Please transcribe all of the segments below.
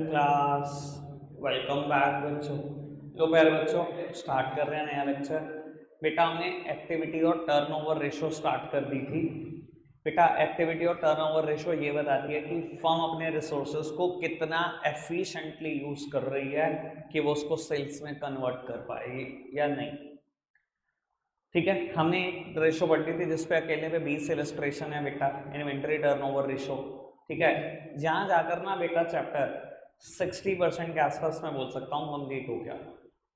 Class welcome back बच्चों। लो प्यारे बच्चों, स्टार्ट कर रहे हैं नया लेक्चर। बेटा हमने एक्टिविटी और टर्नओवर रेशो स्टार्ट कर दी थी। बेटा एक्टिविटी और टर्नओवर रेशो ये बताती है कि फर्म अपने रिसोर्सेज को कितना एफिशिएंटली यूज कर रही है कि वो उसको सेल्स में कन्वर्ट कर पाएगी या नहीं। ठीक है, हमने एक रेशो पढ़ी थी जिसपे अकेले पे 20 इलस्ट्रेशन है बेटा, इन्वेंटरी टर्नओवर रेशो। ठीक है, जहां जाकर ना बेटा चैप्टर 60% के आसपास मैं बोल सकता हूँ कंप्लीट हो गया,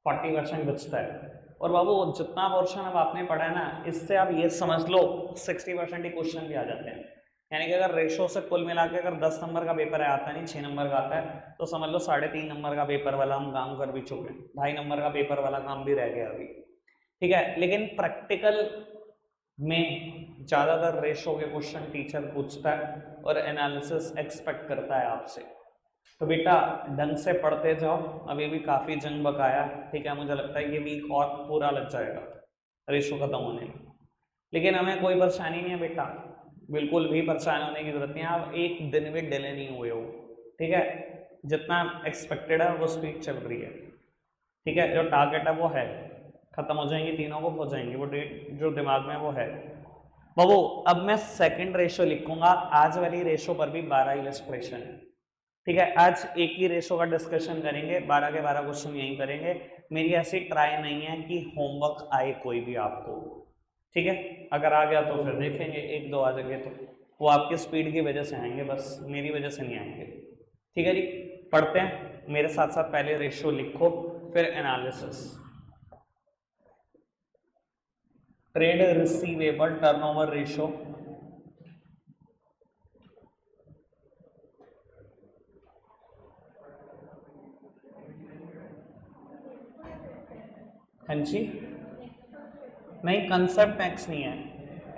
40% बचता है। और बाबू जितना पोर्शन अब आपने पढ़ा है ना, इससे आप ये समझ लो 60% ही क्वेश्चन भी आ जाते हैं। यानी कि अगर रेशो से कुल मिला के अगर 10 नंबर का पेपर है, आता नहीं 6 नंबर का आता है, तो समझ लो 3.5 नंबर का पेपर वाला हम काम कर भी चुके हैं, 2.5 नंबर का पेपर वाला काम भी रह गया अभी। ठीक है, लेकिन प्रैक्टिकल में ज्यादातर रेशो के क्वेश्चन टीचर पूछता है और एनालिसिस एक्सपेक्ट करता है आपसे। तो बेटा ढंग से पढ़ते जाओ, अभी भी काफी जंग बकाया। ठीक है, मुझे लगता है ये वीक और पूरा लग जाएगा रेशो खत्म होने में, लेकिन हमें कोई परेशानी नहीं है बेटा, बिल्कुल भी परेशान होने की जरूरत नहीं है। आप एक दिन भी डिले नहीं हुए हो। ठीक है, जितना एक्सपेक्टेड है वो स्पीड चल रही है। ठीक है, जो टारगेट है वो है, खत्म हो जाएंगी तीनों को, हो जाएंगी वो डेट जो दिमाग में वो है। बाबू अब मैं सेकंड रेशो लिखूंगा, आज वाली रेशो पर भी 12 इलस्ट्रेशन है। ठीक है, आज एक ही रेशो का डिस्कशन करेंगे, 12 के 12 क्वेश्चन यही करेंगे। मेरी ऐसी ट्राई नहीं है कि होमवर्क आए कोई भी आपको। ठीक है, अगर आ गया तो फिर देखेंगे, एक दो आ जाएंगे तो वो आपकी स्पीड की वजह से आएंगे, बस मेरी वजह से नहीं आएंगे। ठीक है जी, पढ़ते हैं मेरे साथ साथ, पहले रेशो लिखो फिर analysis. Trade receivable turnover ratio, हाँ जी, नहीं कंसेप्ट नेक्स्ट नहीं है,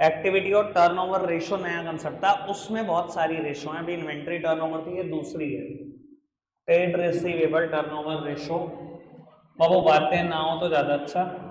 एक्टिविटी और टर्नओवर रेशो नया कंसेप्ट था, उसमें बहुत सारी रेशो हैं। अभी इन्वेंट्री टर्नओवर थी, ये दूसरी है ट्रेड रिसीवेबल टर्नओवर रेशो। वो बातें ना हो तो ज्यादा अच्छा।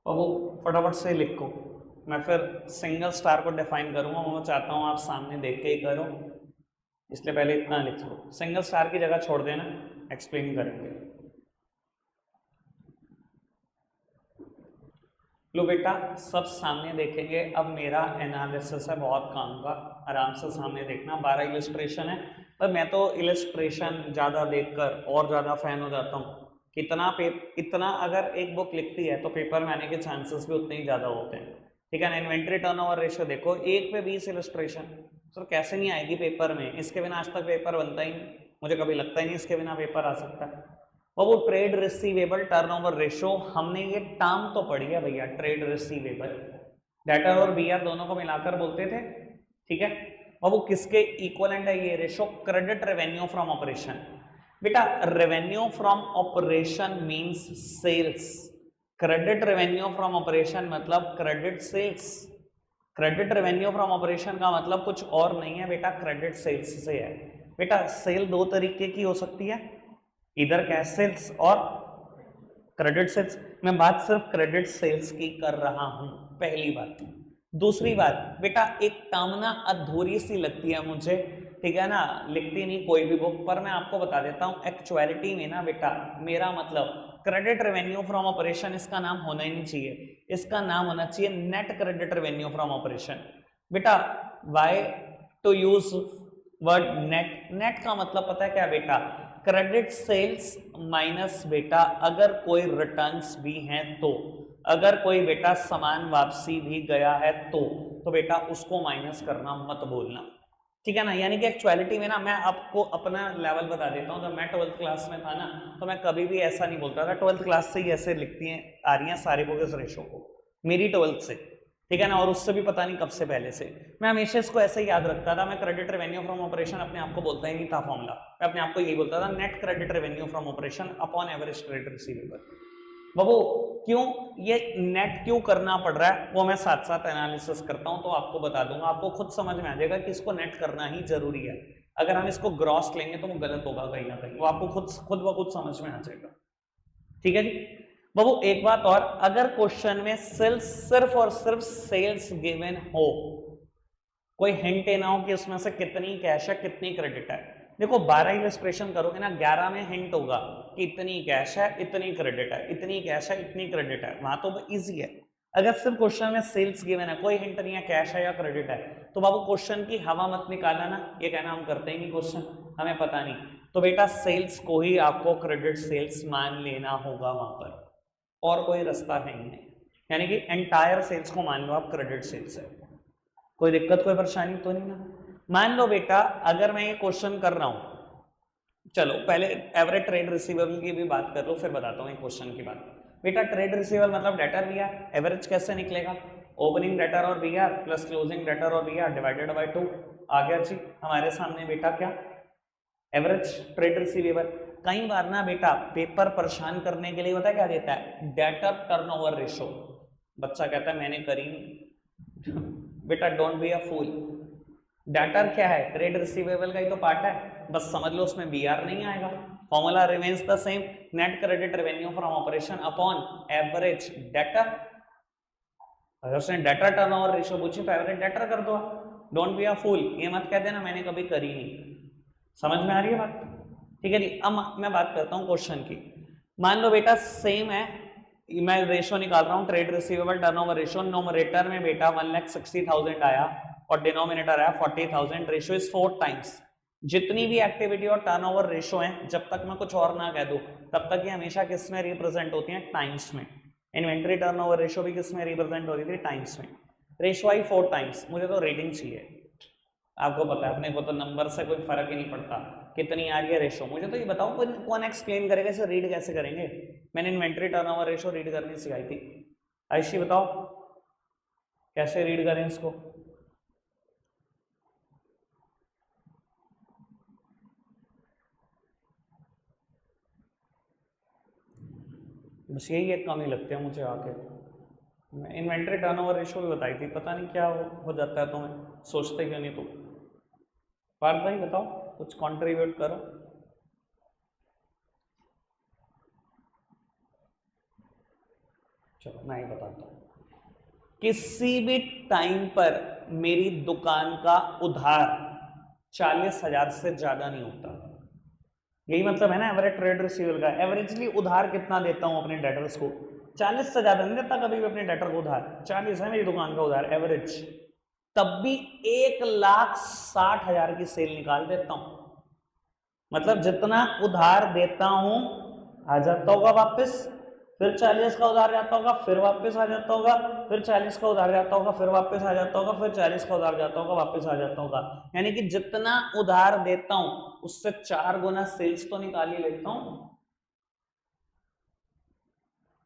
और वो फटाफट से लिखो, मैं फिर सिंगल स्टार को डिफाइन करूंगा, वो मैं चाहता हूं आप सामने देख के ही करो, इसलिए पहले इतना लिख लो, सिंगल स्टार की जगह छोड़ देना, एक्सप्लेन करेंगे। लो बेटा सब सामने देखेंगे, अब मेरा एनालिसिस है बहुत काम का, आराम से सामने देखना। 12 इलस्ट्रेशन है, पर मैं तो इलस्ट्रेशन ज़्यादा देखकर और ज़्यादा फैन हो जाता हूँ। इतना अगर एक बुक लिखती है तो पेपर में आने के चांसेस भी उतने ही ज़्यादा होते हैं। ठीक है ना, इन्वेंट्री टर्नओवर रेशियो देखो, 1 पे 20 इलस्ट्रेशन, सर कैसे नहीं आएगी पेपर में, इसके बिना आज तक पेपर बनता ही नहीं, मुझे कभी लगता ही नहीं इसके बिना पेपर आ सकता है। और वो ट्रेड रिसीवेबल टर्नओवर रेशो, हमने ये टर्म तो पढ़ी है भैया, ट्रेड रिसीवेबल, डेटर और बीआर दोनों को मिलाकर बोलते थे। ठीक है, और वो किसके इक्वलेंट है ये ratio, credit revenue from operation. बेटा revenue from operation means sales, credit revenue from operation मतलब credit sales. Credit revenue from operation का मतलब कुछ और नहीं है बेटा, क्रेडिट सेल्स से है। बेटा सेल दो तरीके की हो सकती है, इधर कैश सेल्स और क्रेडिट सेल्स। मैं बात सिर्फ क्रेडिट सेल्स की कर रहा हूं, पहली बात। दूसरी बात बेटा, एक टर्म ना अधूरी सी लगती है मुझे, ठीक है ना, लिखती नहीं कोई भी बुक, पर मैं आपको बता देता हूं एक्चुअलिटी में ना बेटा, मेरा मतलब क्रेडिट रेवेन्यू फ्रॉम ऑपरेशन इसका नाम होना ही नहीं चाहिए, इसका नाम होना चाहिए net credit revenue from operation. बेटा why to use word net, net का मतलब पता है क्या बेटा, क्रेडिट सेल्स माइनस बेटा अगर कोई रिटर्न्स भी हैं तो, अगर कोई बेटा सामान वापसी भी गया है तो बेटा उसको माइनस करना मत बोलना, ठीक है ना। यानी कि एक्चुअलिटी में ना मैं आपको अपना लेवल बता देता हूँ, जब मैं 12th क्लास में था ना तो मैं कभी भी ऐसा नहीं बोलता था, 12th क्लास से ही ऐसे लिखती हैं आ रही हैं सारे बोगस रेशो को, मेरी 12th से, ठीक है ना, और उससे भी पता नहीं कब से पहले से मैं हमेशा इसको ऐसे ही याद रखता था। मैं क्रेडिट रेवेन्यू फ्रॉम ऑपरेशन अपने आप को बोलता ही नहीं था फॉर्मूला, मैं अपने आप को यही बोलता था net credit revenue from operation upon average credit receivable. बाबू क्यों ये नेट क्यों करना पड़ रहा है वो मैं साथ साथ एनालिसिस करता हूं तो आपको बता दूंगा, आपको खुद समझ में आ जाएगा कि इसको नेट करना ही जरूरी है। अगर हम इसको ग्रॉस लेंगे तो वो गलत होगा कहीं ना कहीं, वो आपको खुद ब खुद समझ में आ जाएगा, ठीक है जी। बाबू एक बात और, अगर क्वेश्चन में सेल्स सिर्फ और सिर्फ सेल्स गिवन हो, कोई हिंट ना हो कि उसमें से कितनी कैश है कितनी क्रेडिट है, देखो 12 इलस्ट्रेशन करोगे ना 11 में हिंट होगा कि इतनी कैश है इतनी क्रेडिट है, इतनी कैश है इतनी क्रेडिट है, वहां तो इजी है। अगर सिर्फ क्वेश्चन में सेल्स गिवन है, कोई हिंट नहीं है कैश है या क्रेडिट है, तो बाबू क्वेश्चन की हवा मत निकालना ना, ये कहना हम करते ही नहीं क्वेश्चन हमें पता नहीं, तो बेटा सेल्स को ही आपको क्रेडिट सेल्स मान लेना होगा वहां पर, और कोई रास्ता है ही नहीं, यानी कि एंटायर सेल्स को मान लो आप क्रेडिट सेल्स है। कोई दिक्कत कोई परेशानी तो नहीं ना। मान लो बेटा अगर मैं ये क्वेश्चन कर रहा हूं, चलो पहले एवरेज ट्रेड रिसीवेबल की भी बात कर लो फिर बताता हूँ क्वेश्चन की बात। बेटा ट्रेड रिसीवेबल मतलब डेटर वी आर, एवरेज कैसे निकलेगा, ओपनिंग डेटर और B R plus closing debtor और वी आर डिवाइडेड बाय 2, आ गया जी हमारे सामने बेटा क्या, एवरेज ट्रेड रिसीवेबल। कई बार ना बेटा पेपर परेशान करने के लिए पता है क्या देता है, डेटर टर्नओवर रेशो, बच्चा कहता है मैंने करी नहीं बेटा don't be a fool, debtor क्या है, ट्रेड रिसीवेबल का ही तो पार्ट है, बस समझ लो उसमें बी आर नहीं आएगा, formula remains the same, net credit revenue from operation upon average debtor, अगर उसने डेटर टर्नओवर रेशियो पूछी तो एवरेज डेटर कर दो, डोंट बी अ फूल, ये मत कह देना मैंने कभी करी नहीं, समझ में आ रही है बात, ठीक है जी। अब मैं बात करता हूँ क्वेश्चन की, मान लो बेटा सेम है, मैं रेशियो निकाल रहा हूँ trade receivable turnover ratio, numerator में बेटा 1,60,000 आया और डिनोमिनेटर आया 40,000, रेशियो इज 4 टाइम्स, जितनी भी एक्टिविटी और टर्नओवर रेशियो है जब तक मैं कुछ और ना कह दूं तब तक ये हमेशा किस में रिप्रेजेंट होती हैं, टाइम्स में। इन्वेंट्री टर्नओवर रेशियो भी किस में रिप्रेजेंट होती थी, टाइम्स में, रेशियो आई 4 टाइम्स, मुझे तो रीडिंग चाहिए, आपको पता है अपने को तो नंबर से कोई फर्क ही नहीं पड़ता कितनी आ रही है रेशो, मुझे तो ये बताओ कौन एक्सप्लेन करेगा इसे, रीड कैसे करेंगे, मैंने इन्वेंट्री टर्नओवर रेशो रीड करनी सिखाई थी, आयशी बताओ कैसे रीड करें इसको, बस यही एक कमी लगती है मुझे आके, इन्वेंट्री टर्नओवर रेशो भी बताई थी, पता नहीं क्या हो जाता है तुम्हें, सोचते क्यों नहीं तुम, पार्थ भाई बताओ कुछ कंट्रीब्यूट करो। चलो मैं ही बताता हूँ, किसी भी टाइम पर मेरी दुकान का उधार 40,000 से ज्यादा नहीं होता, यही मतलब है ना एवरेज ट्रेड रिसीवेबल का, एवरेजली उधार कितना देता हूं अपने डेटर्स को, 40 से ज्यादा नहीं देता कभी भी अपने डेटर को उधार, 40 है मेरी दुकान का उधार एवरेज, तब भी 1,60,000 की सेल निकाल देता हूं, मतलब जितना उधार देता हूं आ जाता होगा वापस, फिर 40 का उधार जाता होगा फिर वापस आ जाता होगा, फिर 40 का उधार जाता होगा फिर वापस आ जाता होगा, फिर 40 का उधार जाता होगा वापस आ जाता होगा, यानी कि जितना उधार देता हूं उससे 4 गुना सेल्स तो निकाल ही लेता हूं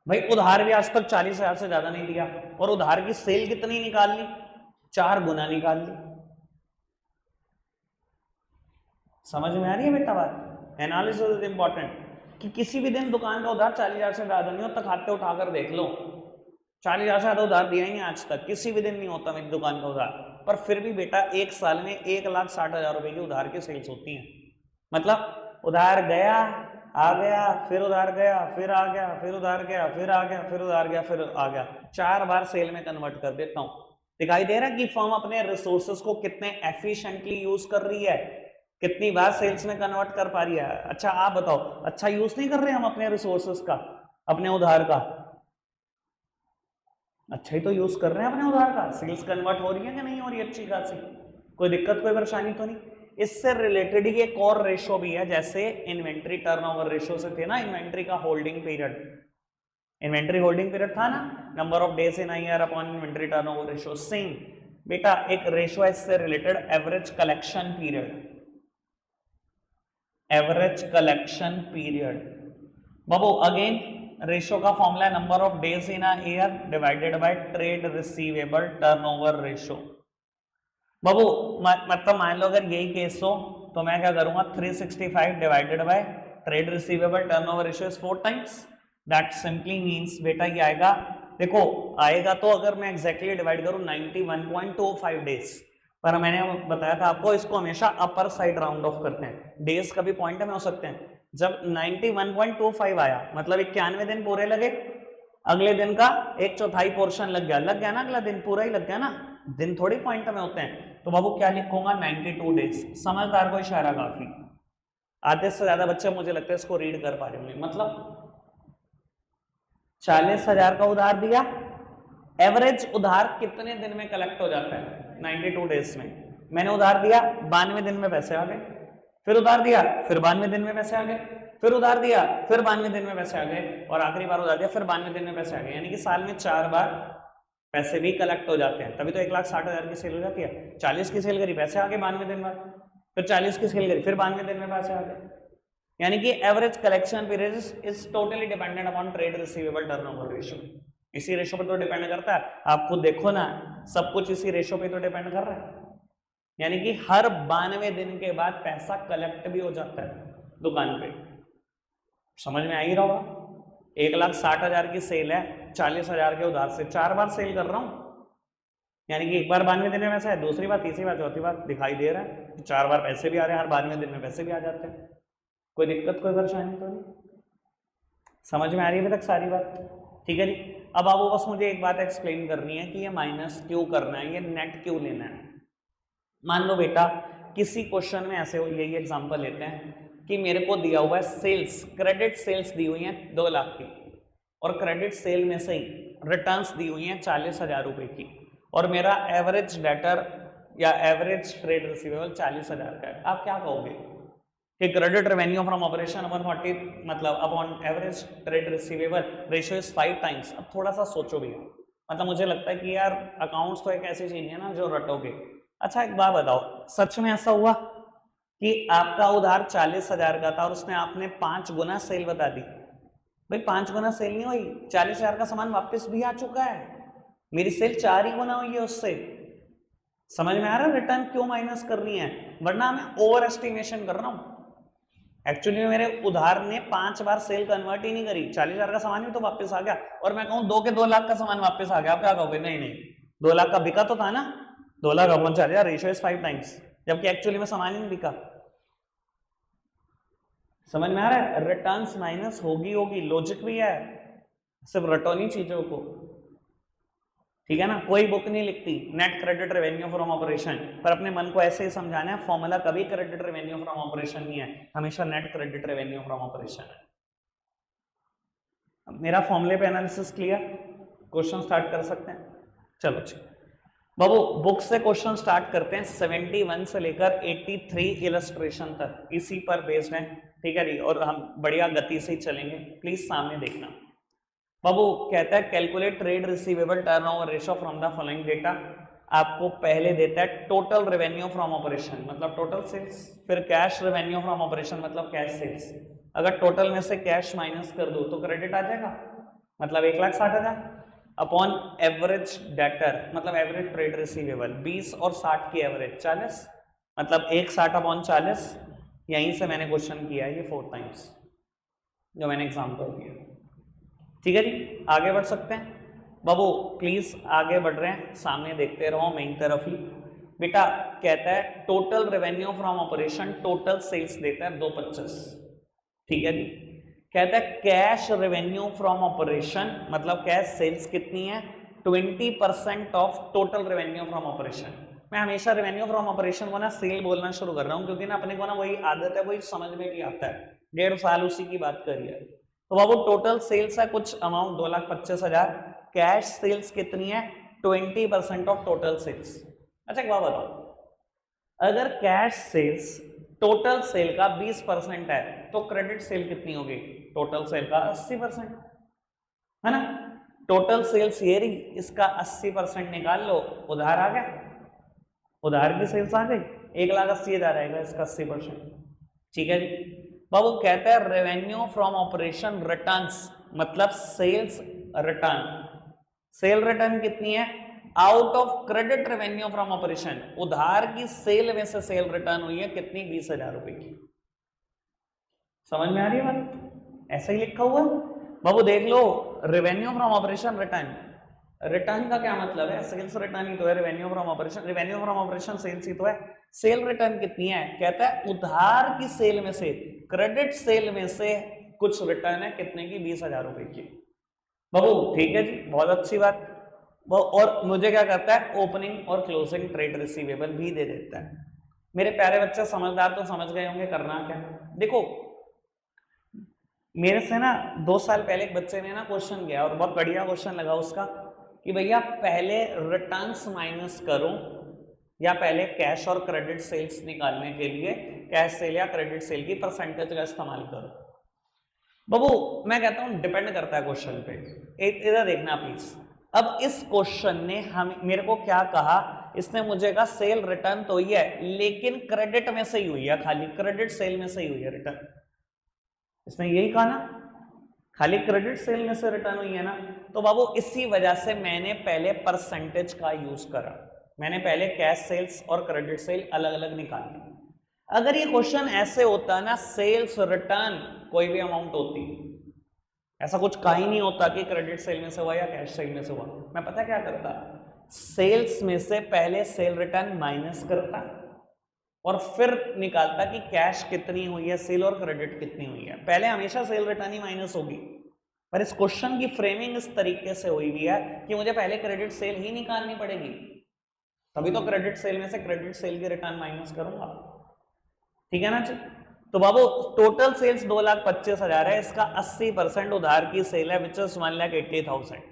भाई, उधार भी आज तक 40,000 से ज्यादा नहीं दिया और उधार की सेल कितनी निकाल ली, 4 गुना निकाल ली, समझ में आ रही है बेटा बात, एनालिसिस इज इंपॉर्टेंट, कि किसी भी दिन दुकान का उधार 40,000 से ज्यादा नहीं होता, खाते उठाकर देख लो 40,000 से ज्यादा उधार दिया ही नहीं आज तक, किसी भी दिन नहीं होता मेरी दुकान का उधार, पर फिर भी बेटा एक साल में 1,60,000 रुपए की उधार की सेल्स होती हैं, मतलब उधार गया आ गया फिर उधार गया फिर आ गया फिर उधार गया फिर आ गया फिर उधार गया फिर आ गया, 4 बार सेल में कन्वर्ट कर देता हूं, दिखाई दे रहा है कि फर्म अपने रिसोर्सेस को कितने एफिशिएंटली यूज कर रही है, कितनी बार सेल्स में कन्वर्ट कर पा रही है। अच्छा आप बताओ, अच्छा यूज नहीं कर रहे हम अपने रिसोर्सेस का, अपने उधार का, अच्छा ही तो यूज कर रहे हैं अपने उधार का, सेल्स कन्वर्ट हो रही है कि नहीं हो रही अच्छी खासी, कोई दिक्कत कोई परेशानी तो नहीं, इससे रिलेटेड ही एक और रेशो भी है, जैसे इन्वेंट्री टर्नओवर रेशो से थे ना, इन्वेंट्री का holding period, inventory holding period था ना, number of days in a year upon inventory turnover ratio. Same बेटा एक रेशो है इससे related, average collection period, average collection period. बाबू अगेन रेशो का फॉर्मूला है number of days in a year divided by trade receivable turnover ratio. बाबू मतलब मान लो अगर यही केस हो तो मैं क्या करूंगा, 365 divided by trade receivable turnover ratio is 4 times. That simply means बेटा ये आएगा, देखो आएगा तो अगर मैं एग्जैक्टली डिवाइड करूं 91.25 डेज, पर मैंने बताया था आपको इसको हमेशा अपर साइड राउंड ऑफ करते हैं, डेज कभी पॉइंट में हो सकते हैं। जब 91.25 आया मतलब 91 दिन पूरे लगे, अगले दिन का 1/4 पोर्शन लग गया ना, अगला दिन पूरा ही लग गया ना, दिन थोड़ी पॉइंट में होते हैं। तो बाबू क्या लिखूंगा, 92 डेज। समझदार को इशारा काफी। आधे से ज्यादा बच्चे मुझे लगता है इसको रीड कर पा रहे होंगे। मतलब 40,000 का उधार दिया, एवरेज उधार कितने दिन में कलेक्ट हो जाता है, 92 डेज में। मैंने उधार दिया, 92 दिन में पैसे आ गए, फिर उधार दिया, फिर 92 दिन में पैसे आ गए, फिर उधार दिया, फिर 92 दिन में पैसे आ गए, और आखिरी बार उधार दिया, फिर 92 दिन में पैसे आ गए। यानी कि साल में 4 बार पैसे भी कलेक्ट हो जाते हैं। तभी तो 1,60,000 की सेल हो जाती है। 40 की सेल करी, पैसे आ गए 92 दिन बाद, फिर 40 की सेल करी, फिर 92 दिन में पैसे आ गए। यानी कि average collection period is totally dependent upon trade receivable turnover ratio. इसी रेशो पर तो डिपेंड करता है। आप खुद देखो ना, सब कुछ इसी रेशो पे तो डिपेंड कर रहा है। यानी कि हर 92 दिन के बाद पैसा कलेक्ट भी हो जाता है दुकान पे। समझ में आ ही रहा होगा। 1,60,000 की सेल है, 40,000 के उधार से 4 बार सेल कर रहा हूं, यानी कि एक बार 92 दिन में पैसा है, दूसरी बार, तीसरी बार, चौथी बार दिखाई दे रहा है, 4 बार पैसे भी आ रहे हैं, हर 92 दिन में पैसे भी आ जाते हैं। कोई दिक्कत कोई परेशानी तो नहीं? समझ में आ रही है अभी तक सारी बात? ठीक है जी। अब आपको बस मुझे एक बात एक्सप्लेन करनी है कि ये माइनस क्यों करना है, ये नेट क्यों लेना है। मान लो बेटा किसी क्वेश्चन में ऐसे हो, यही एग्जांपल लेते हैं कि मेरे को दिया हुआ है सेल्स, क्रेडिट सेल्स दी हुई है 2 लाख की, और क्रेडिट सेल में से ही रिटर्न्स दी हुई हैं 40,000 रुपए की, और मेरा एवरेज डेटर या एवरेज ट्रेड रिसीवेबल 40,000 का है। आप क्या कहोगे कि क्रेडिट रेवेन्यू फ्रॉम ऑपरेशन 140 मतलब upon average trade receivable ratio is 5 times. अब थोड़ा सा सोचो भैया, मतलब मुझे लगता है कि यार अकाउंट्स तो एक ऐसी चीज है ना जो रटोगे। अच्छा एक बात बताओ, सच में ऐसा हुआ कि आपका उधार 40,000 का था और उसने आपने 5 गुना सेल बता दी? भाई 5 गुना सेल नहीं हुई, 40,000 का सामान वापस भी आ चुका है, मेरी सेल 4 ही गुना हुई है उससे। समझ में आ रहा है रिटर्न क्यों माइनस करनी है? वरना मैं ओवर एस्टिमेशन कर रहा हूं। एक्चुअली मेरे उधार ने 5 बार सेल कन्वर्ट ही नहीं करी, 40,000 का सामान भी तो वापस आ गया, और मैं कहूं 2 के 2 लाख का सामान वापस आ गया, आप क्या कहोगे? नहीं नहीं, 2 लाख का बिका तो था ना, 2 lakh upon 40,000 ratio is 5 times, जबकि एक्चुअली में सामान ही नहीं बिका। समझ में आ रहा है? रिटर्न्स माइनस होगी, लॉजिक भी है, सिर्फ रटो नहीं चीजों को, ठीक है ना। कोई बुक नहीं लिखती net credit revenue from operation, पर अपने मन को ऐसे ही समझाना है, फॉर्मूला कभी क्रेडिट रेवेन्यू फ्रॉम ऑपरेशन नहीं है, हमेशा net credit revenue from operation है। अब मेरा फॉर्मूले पे एनालिसिस क्लियर, क्वेश्चन स्टार्ट कर सकते हैं। चलो ठीक बाबू, बुक से क्वेश्चन स्टार्ट करते हैं, 71 से लेकर 83 इलस्ट्रेशन तक इसी पर बेस्ड है, ठीक है जी, और हम बढ़िया गति से ही चलेंगे, प्लीज सामने देखना। बाबू कहता है calculate trade receivable turnover ratio from the following data. आपको पहले देता है टोटल रेवेन्यू फ्रॉम ऑपरेशन मतलब टोटल सेल्स, फिर कैश रेवेन्यू फ्रॉम ऑपरेशन मतलब कैश सेल्स। अगर टोटल में से कैश माइनस कर दो तो क्रेडिट आ जाएगा, मतलब 1,60,000 अपॉन एवरेज डेटर मतलब एवरेज ट्रेड रिसीवेबल 20 और 60 की एवरेज 40, मतलब 1,60 अपॉन 40। यहीं से मैंने क्वेश्चन किया है ये 4 टाइम्स जो मैंने एग्जाम्पल दिया, ठीक है जी। आगे बढ़ सकते हैं बाबू, प्लीज आगे बढ़ रहे हैं, सामने देखते रहो मेन तरफ ही। बेटा कहता है total revenue from operation, total sales देता है 225, ठीक है जी। कहता है कैश रेवेन्यू फ्रॉम ऑपरेशन मतलब कैश सेल्स कितनी है, 20% of total revenue from operation. मैं हमेशा रेवेन्यू फ्रॉम ऑपरेशन को ना सेल बोलना शुरू कर रहा हूं, क्योंकि ना अपने को ना वही आदत है, वही समझ में भी आता है, 1.5 साल उसी की बात करी है। तो बाबू टोटल सेल्स है कुछ अमाउंट 2,25,000, कैश सेल्स कितनी है 20% ऑफ टोटल सेल्स। अच्छा एक बात बताओ, अगर कैश सेल्स टोटल सेल का 20% है तो क्रेडिट सेल कितनी होगी? टोटल सेल का 80%, है ना? टोटल सेल्स ये रही, इसका 80% निकाल लो, उधार आ गया, उधार की सेल्स आ गई, 1,80,000 आएगा, इसका 80%। ठीक है जी। बाबू कहता है रेवेन्यू फ्रॉम ऑपरेशन रिटर्न्स, मतलब सेल्स रिटर्न, सेल रिटर्न कितनी है? Out of credit revenue from operation, उधार की सेल में से सेल रिटर्न हुई है कितनी? 20,000 रुपए की। समझ में आ रही है बात? ऐसा ही लिखा हुआ है बाबू, देख लो, revenue from operation return, return का क्या मतलब है? सेल्स रिटर्न ही तो है revenue from operation, revenue from operation sales ही तो है। सेल रिटर्न कितनी है? कहता है उधार की सेल में से, क्रेडिट सेल में से कुछ रिटर्न है, कितने की? 20,000 रुपए की। बाबू ठीक है जी, बहुत अच्छी बात। और मुझे क्या करता है? ओपनिंग और क्लोजिंग ट्रेड रिसीवेबल भी दे देता है। मेरे प्यारे बच्चे समझदार तो समझ गए होंगे करना क्या। देखो मेरे से ना 2 साल पहले एक बच्चे ने ना क्वेश्चन किया और बहुत बढ़िया क्वेश्चन लगा उसका कि भैया पहले रिटर्न्स माइनस करो या पहले कैश और क्रेडिट सेल्स निकालने के लिए कैश सेल या क्रेडिट सेल की परसेंटेज का इस्तेमाल करो। बाबू मैं कहता हूं डिपेंड करता है क्वेश्चन पे। एक इधर देखना प्लीज। अब इस क्वेश्चन ने हम मेरे को क्या कहा? इसने मुझे कहा सेल रिटर्न तो ही है लेकिन क्रेडिट में से ही हुई है, खाली क्रेडिट सेल में से ही हुई है रिटर्न। इसने यही कहा ना, खाली क्रेडिट सेल में से रिटर्न हुई है ना। तो बाबू इसी वजह से मैंने पहले परसेंटेज का यूज करा, मैंने पहले कैश सेल्स और क्रेडिट सेल अलग अलग निकाली। अगर ये क्वेश्चन ऐसे होता ना, सेल्स रिटर्न कोई भी अमाउंट होती, ऐसा कुछ कहा ही नहीं होता कि क्रेडिट सेल में से हुआ या कैश सेल में से हुआ, मैं पता क्या करता? सेल्स में से पहले सेल रिटर्न माइनस करता और फिर निकालता कि कैश कितनी हुई है सेल और क्रेडिट कितनी हुई है। पहले हमेशा सेल रिटर्न ही माइनस होगी, पर इस क्वेश्चन की फ्रेमिंग इस तरीके से हुई हुई है कि मुझे पहले क्रेडिट सेल ही निकालनी पड़ेगी, तभी तो क्रेडिट सेल में से क्रेडिट सेल की रिटर्न माइनस करूंगा। ठीक है ना जी। तो बाबू टोटल सेल्स 2,25,000 है, इसका 80% उधार की सेल है विच इज 1,80,000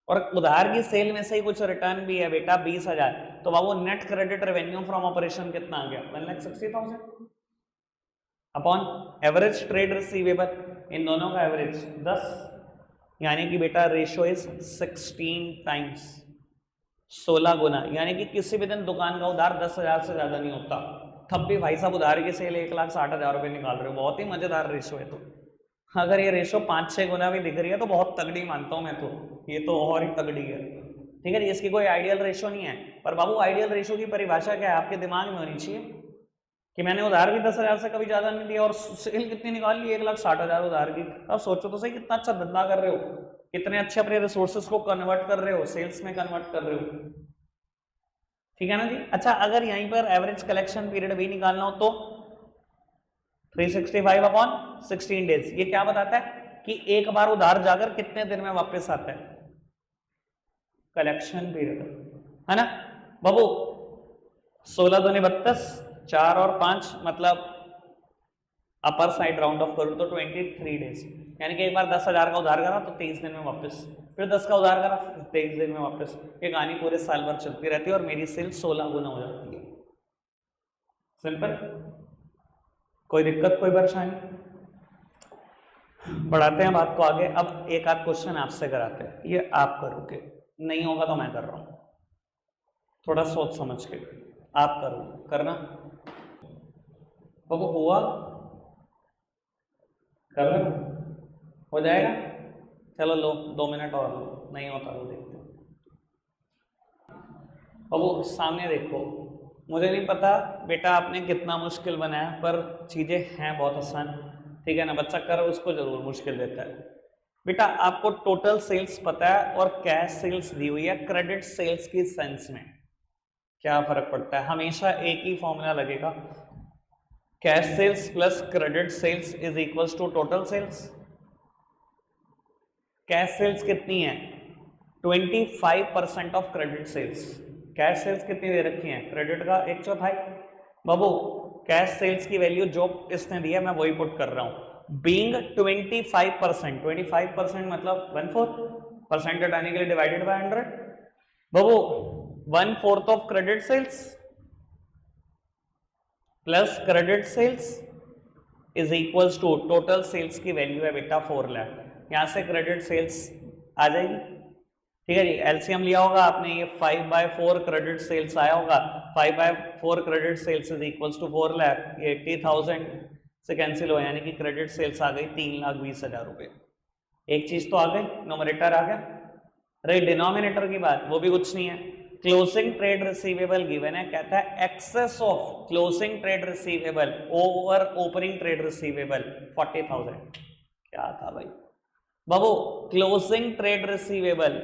और उधार की सेल में से ही कुछ रिटर्न भी है बेटा 20,000। तो बाबू net credit revenue from operation कितना आ गया? 1,60,000 अपॉन एवरेज ट्रेड रिसीवेबल, इन दोनों का एवरेज 10, यानी कि बेटा रेशियो इज 16 टाइम्स, 16 गुना, यानी कि किसी भी दिन दुकान का उधार 10,000 से ज्यादा नहीं होता। तब भी भाई साहब उधार की सेल 1,60,000 रुपए निकाल रहे हो, बहुत ही मजेदार रेशियो है। तो अगर ये रेशो 5-6 गुना भी दिख रही है तो बहुत तगड़ी मानता हूं मैं, तो ये तो और ही तगड़ी है। ठीक है जी, इसकी कोई आइडियल रेशो नहीं है, पर बाबू आइडियल रेशो की परिभाषा क्या है आपके दिमाग में होनी चाहिए कि मैंने उधार भी 10,000 से कभी ज्यादा नहीं दिया और सेल कितनी निकाल ली? 1,60,000 उधार की। अब सोचो तो सही कितना अच्छा धंधा कर रहे हो, कितने अच्छे अपने रिसोर्सेस को कन्वर्ट कर रहे हो, सेल्स में कन्वर्ट कर रहे हो। ठीक है ना जी। अच्छा अगर यहीं पर एवरेज कलेक्शन पीरियड भी निकालना हो तो 365 अपॉन 16 डेज, ये क्या बताता है कि एक बार उधार जाकर कितने दिन में वापस आता है? कलेक्शन पीरियड, है ना बाबू। 16 दूनी 32, 4 और 5 मतलब अपर साइड राउंड ऑफ करूं तो 23 डेज, यानी कि एक बार 10,000 का उधार करा तो 23 दिन में वापस, फिर 10 का उधार करा फिर 23 दिन में वापस। ये कहानी पूरे साल भर चलती रहती है और मेरी सेल 16 गुना हो जाती है। सिंपल, कोई दिक्कत कोई परेशानी? बढ़ाते हैं बात को आगे। अब एक आध क्वेश्चन आपसे कराते हैं, ये आप करोगे, नहीं होगा तो मैं कर रहा हूं, थोड़ा सोच समझ के आप करो, करना बाबू। हुआ कर लो, हो जाएगा। चलो लो 2 मिनट और लो, नहीं होता तो देखते हैं। बाबू सामने देखो, मुझे नहीं पता बेटा आपने कितना मुश्किल बनाया, पर चीजें हैं बहुत आसान। ठीक है ना, बच्चा कर उसको जरूर मुश्किल देता है। बेटा आपको टोटल सेल्स पता है और कैश सेल्स दी हुई है, क्रेडिट सेल्स की सेंस में क्या फर्क पड़ता है? हमेशा एक ही फॉर्मूला लगेगा, cash sales plus credit sales is equals to total sales. Cash sales कितनी है? 25% of credit sales. Cash sales कितनी दे रखी है? क्रेडिट का 1/4। बाबू कैश सेल्स की वैल्यू जो इसने दी है मैं वही पुट कर रहा हूं, बीइंग 25%, 25% मतलब 1/4, हटाने के लिए डिवाइडेड बाय 100। बाबू 1/4 of credit sales plus credit sales is equals to total sales की वैल्यू है बेटा 4 लाख, यहाँ से क्रेडिट सेल्स आ जाएगी। ठीक है जी, एलसीएम लिया होगा आपने, ये 5/4 क्रेडिट सेल्स आया होगा, 5/4 credit sales is equals to 4 lakh, ये 80,000 से कैंसिल हो, यानी कि क्रेडिट सेल्स आ गई 3,20,000 रुपए। एक चीज तो आ गई, नोमरेटर आ गया। रही डिनोमिनेटर की बात, वो भी कुछ नहीं है, क्लोजिंग ट्रेड रिसीवेबल गिवन है, कहता है excess of closing trade receivable over opening trade receivable 40,000। क्या था भाई बाबू, closing trade receivable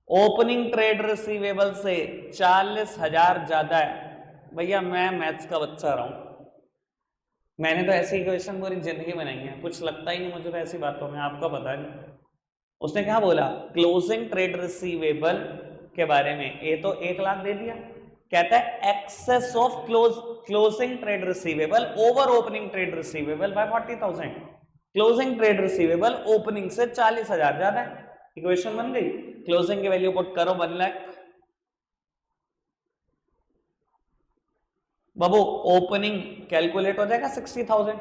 opening trade receivable से 40,000 ज्यादा है। भैया मैं मैथ्स का बच्चा रहा हूं, मैंने तो ऐसी इक्वेशन पूरी जिंदगी बनाई है, कुछ लगता ही नहीं मुझे तो ऐसी बातों में, आपका पता नहीं। उसने क्या बोला, क्लोजिंग ट्रेड रिसीवेबल के बारे में, ये तो 1 लाख दे दिया, कहता है excess of closing trade receivable over opening trade receivable by 40,000। Closing trade receivable opening से 40,000 ज्यादा है। इक्वेशन बन गई, क्लोजिंग की वैल्यू पुट करो 1 लाख, बाबू ओपनिंग कैलकुलेट हो जाएगा 60,000।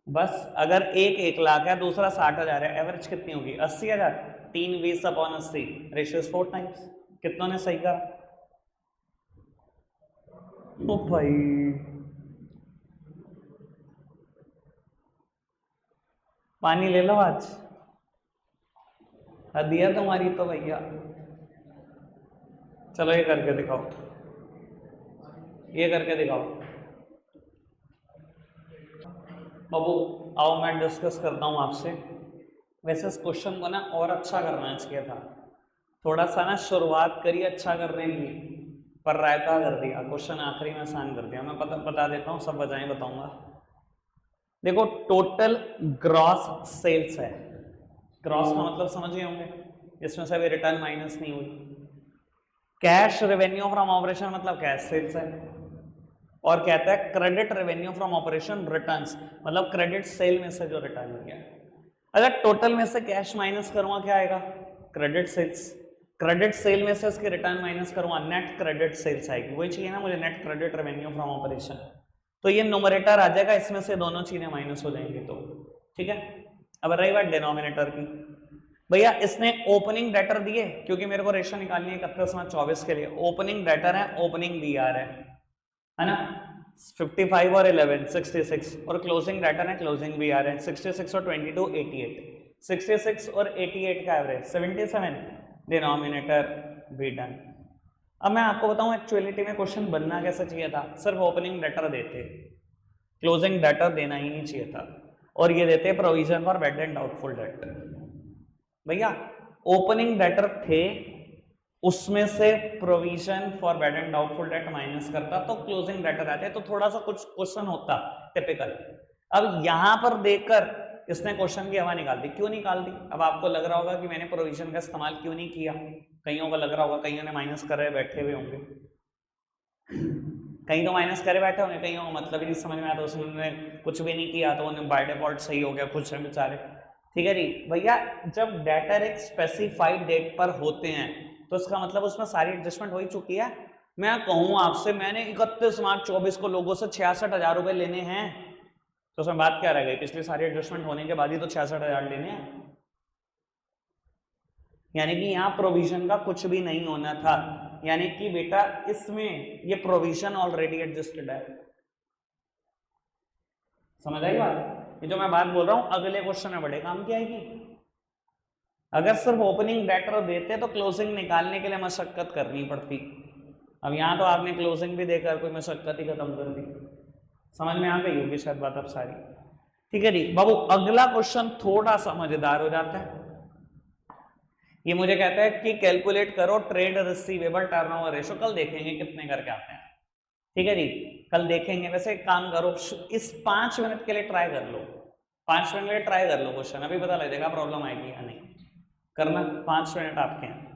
बस अगर एक 1 लाख है, दूसरा 60,000 है, एवरेज कितनी होगी 80,000, 3/20/80, रेशियो 4 टाइम्स। कितनों ने सही कहा? ओ भाई पानी ले लो आज, दिया तुम्हारी तो भैया। चलो ये करके दिखाओ, ये करके दिखाओ बाबू। आओ मैं डिस्कस करता हूँ आपसे। वैसे इस क्वेश्चन को ना और अच्छा करना चाहिए था, थोड़ा सा ना शुरुआत करी अच्छा करने की, पर रायता कर दिया, क्वेश्चन आखिरी में आसान कर दिया। मैं बता देता हूँ, सब वजहें बताऊंगा। देखो टोटल ग्रॉस सेल्स है, ग्रॉस का मतलब समझ गए होंगे, इसमें से अभी रिटर्न माइनस नहीं हुई। कैश रेवेन्यू फ्रॉम ऑपरेशन मतलब कैश सेल्स है, और कहता है credit revenue from operation returns मतलब क्रेडिट सेल में से जो रिटर्न हो गया। अगर टोटल में से कैश माइनस करूंगा क्या आएगा, क्रेडिट सेल्स। क्रेडिट सेल में से इसके रिटर्न माइनस करूंगा, नेट क्रेडिट सेल्स आएगी। वही चाहिए ना मुझे, net credit revenue from operation. तो ये नोमरेटर आ जाएगा, इसमें से दोनों चीजें माइनस हो जाएंगी। तो ठीक है, अब रही बात डिनोमिनेटर की। भैया इसने ओपनिंग डेटर दिए, क्योंकि मेरे को रेशो निकालनी है 31/24 के लिए। ओपनिंग डेटर है, ओपनिंग बी आर है ना, 55 और 11 66, और क्लोजिंग डेटर है, क्लोजिंग बी आर है 66 और 22 88, 66 और 88 का एवरेज 77, डिनोमिनेटर बी डन। अब मैं आपको बताऊं एक्चुअलिटी में क्वेश्चन बनना कैसा चाहिए था, सिर्फ ओपनिंग डेटर देते, क्लोजिंग डेटर देना ही नहीं चाहिए था, और ये देते provision for bad and doubtful debt. भैया ओपनिंग डेटर थे, उसमें से provision for bad and doubtful debt minus करता तो क्लोजिंग डेटर आते, तो थोड़ा सा कुछ क्वेश्चन होता टिपिकल। अब यहां पर देखकर इसने क्वेश्चन की हवा निकाल दी। क्यों निकाल दी? अब आपको लग रहा होगा कि मैंने प्रोविजन का इस्तेमाल क्यों नहीं किया, कईयों को लग रहा होगा, कईयों ने माइनस करे बैठे हुए होंगे, कहीं तो माइनस करे बैठे होंगे, कईयों को मतलब ही नहीं समझ में आया, तो उसने कुछ भी नहीं किया तो उन्हें बाय डिफॉल्ट सही हो गया, खुश हैं बेचारे। ठीक है जी भैया, जब डेटर एक स्पेसिफाइड डेट पर होते हैं तो इसका मतलब उसमें सारी एडजस्टमेंट हो ही चुकी है। मैं कहूं आपसे, मैंने 31 मार्च 24 को लोगों से 66,000 रुपए लेने हैं, तो उसमें बात क्या रह गई, पिछली सारी एडजस्टमेंट होने के बाद ही तो 66,000 लेने हैं। यानी कि यहाँ प्रोविजन का कुछ भी नहीं होना था, यानी कि बेटा इसमें ये प्रोविजन ऑलरेडी एडजस्टेड है। समझ आई बात? ये जो मैं बात बोल रहा हूं अगले क्वेश्चन में बड़े काम की आएगी। अगर सिर्फ ओपनिंग डेटर देते तो क्लोजिंग निकालने के लिए मशक्कत करनी पड़ती। अब यहाँ तो आपने क्लोजिंग भी देकर कोई मशक्कत ही खत्म कर दी। समझ में आ गई होगी शायद बात अब सारी। ठीक है जी बाबू, अगला क्वेश्चन थोड़ा सा मजेदार हो जाता है। ये मुझे कहता है कि कैलकुलेट करो ट्रेड रिसीवेबल टर्नओवर रेशो। कल देखेंगे कितने करके आते हैं। ठीक है जी, कल देखेंगे। वैसे एक काम करो, इस 5 मिनट के लिए ट्राई कर लो, 5 मिनट के लिए ट्राई कर लो क्वेश्चन, अभी पता लगेगा प्रॉब्लम आएगी या नहीं। करना 5 मिनट आपके हैं।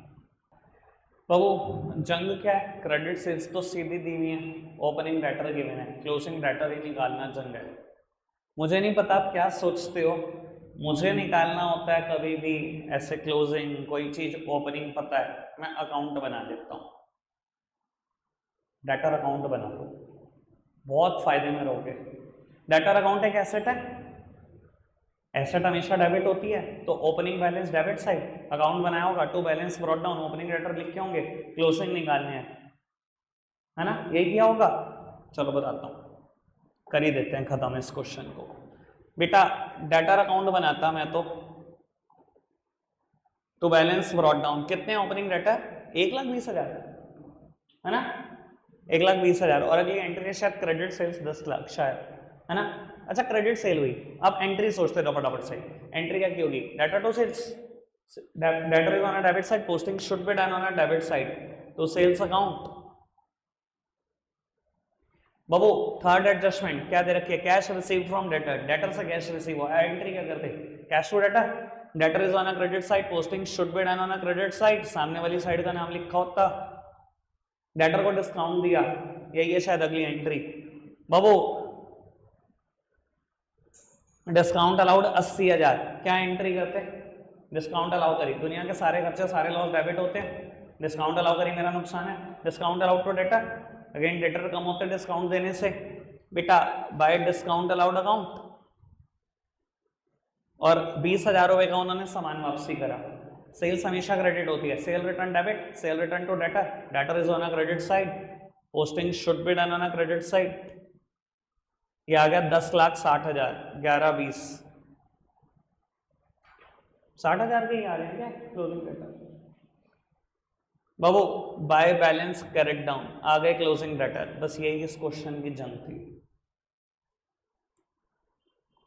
बाबू जंग क्या है, क्रेडिट सेल्स तो सीधी दी हुई है, ओपनिंग डेटर गिवन है, क्लोजिंग डेटर ही निकालना जंग है। मुझे नहीं पता आप क्या सोचते हो, मुझे निकालना होता है कभी भी ऐसे क्लोजिंग, कोई चीज ओपनिंग पता है, मैं अकाउंट बना देता हूँ, डेटर अकाउंट बना दो। बहुत फायदे में रहोगे। डेटर अकाउंट एक एसेट है, एसेट हमेशा डेबिट होती है, तो opening balance debit side, account बनाया होगा to balance brought down, opening debtor लिखे होंगे, क्लोजिंग निकालने हैं, है ना, यही किया होगा। चलो बताता हूँ, कर ही देते हैं खत्म इस क्वेश्चन को। बेटा डेटर अकाउंट बनाता मैं तो बैलेंस ब्रॉट डाउन, कितने ओपनिंग डेटर 1,20,000, है ना, 1,20,000, और अगली एंट्री शायद क्रेडिट सेल्स 10 लाख शायद, है ना। अच्छा क्रेडिट सेल हुई, अब एंट्री सोचते रहो फटाफट से, एंट्री क्या की होगी, debtor to sales, debtor is on a debit side, posting should be done on a debit side, तो सेल्स अकाउंट। बाबू थर्ड एडजस्टमेंट क्या दे रखी है, cash receive from debtor, debtor से कैश रिसीव हुआ, एंट्री क्या करते, cash to debtor, debtor is on a credit side, posting should be done on a credit side, सामने वाली साइड का नाम लिखा होता, डेटर को डिस्काउंट दिया, यही है शायद अगली एंट्री। बाबू डिस्काउंट अलाउड 80,000, क्या एंट्री करते, डिस्काउंट अलाउ करी, दुनिया के सारे खर्चे सारे लॉस डेबिट होते हैं, डिस्काउंट अलाउ करी मेरा नुकसान है, discount allowed to debtor, again debtor कम होते हैं डिस्काउंट देने से, बेटा बाय डिस्काउंट अलाउड अकाउंट, और 20,000 रुपए का उन्होंने सामान वापसी करा, सेल्स हमेशा क्रेडिट होती है, sale return debit, sale return to debtor, debtor is on a credit side, posting should be done on a credit side, ये आ गया 10,60,000, 11,20, 60,000 के ही आ रहे हैं क्या क्लोजिंग डेटर। बाबू बाय बैलेंस कैरेट डाउन, आ गए क्लोजिंग डेटर, बस यही इस क्वेश्चन की जंग थी।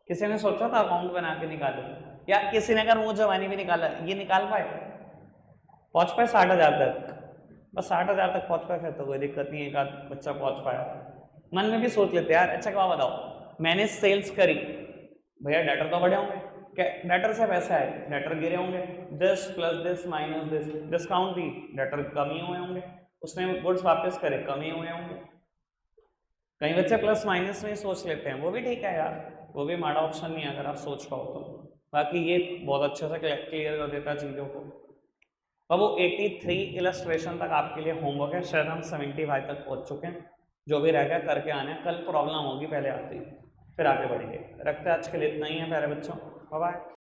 किसी ने सोचा था अकाउंट बना के निकालो, या किसी ने अगर मुंह जवानी भी निकाला, ये निकाल पाए, पहुंच पाए 60,000 तक, बस 60,000 तक पहुंच पाए, फिर तो कोई दिक्कत नहीं है, एक आध बच्चा पहुंच पाया। मन में भी सोच लेते यार, अच्छा क्या बताओ, मैंने सेल्स करी, भैया डेटर तो बढ़े होंगे, डेटर से पैसा है, डेटर गिरे होंगे, this plus this minus this, discount the, debtor कमी हुए होंगे, उसने गुड्स वापस करे, कमी हुए होंगे। कई बच्चे प्लस माइनस में ही सोच लेते हैं, वो भी ठीक है यार, वो भी माड़ा ऑप्शन नहीं है अगर आप सोच पाओ तो, बाकी ये बहुत अच्छे से क्लियर कर देता है चीज़ों को। अब वो 83 इलस्ट्रेशन तक आपके लिए होमवर्क है, शायद हम 75 तक पहुंच चुके हैं, जो भी रह गया करके आना है, कल प्रॉब्लम होगी पहले आती, फिर आगे बढ़ेंगे। रखते हैं आज के लिए इतना ही है प्यारे बच्चों, बाय बाय।